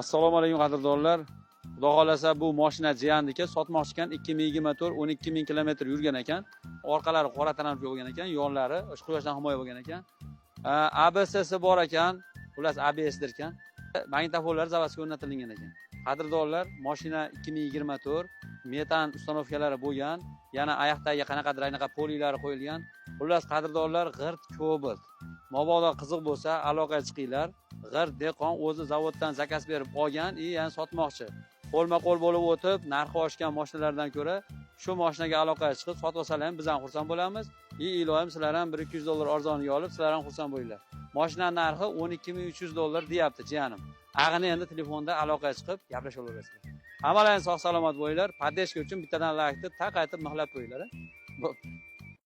Assalomu alaykum qadrdonlar. Xudo xolasa bu mashina jiyanniki sotmoqchi ekan 2024 12000 kilometr yurgan ekan. Orqalari qora tanamli bo'lgan ekan, yonlari quyoshdan himoya bo'lgan ekan. ABS'si bor ekan, xullas ABS'dir ekan. Magnitofonlar zavodga o'rnatilgan ekan. Qadrdonlar, mashina 2024 metan ustanovkalari bo'lgan. Yana oyoqdagi qanaqadir anaqa polilari qo'yilgan. Xullas qadrdonlar g'irt Cobalt. Mabodo qiziq bo'lsa aloqaga chiqinglar. G'irt dehqon o'zi zavoddan zakaz berib olgan, yani sotmoqchi. Qo'lma-qo'l bo'lib o'tib, narxi oshgan mashinalardan ko'ra shu mashinaga aloqaga chiqib sotib olsalar ham biz ham xursand bo'lamiz. Iloyim sizlar ham $100-200 arzoniga olib, sizlar ham xursand bo'linglar. Mashina narxi $12300 deyapti jiyanim. Ag'ini endi telefonda aloqaga chiqib gaplasha olaverasizlar. Hammalarning sog' salomat bo'linglar. Podдержка uchun bittadan laykni taqaytib mixlab qo'yinglar.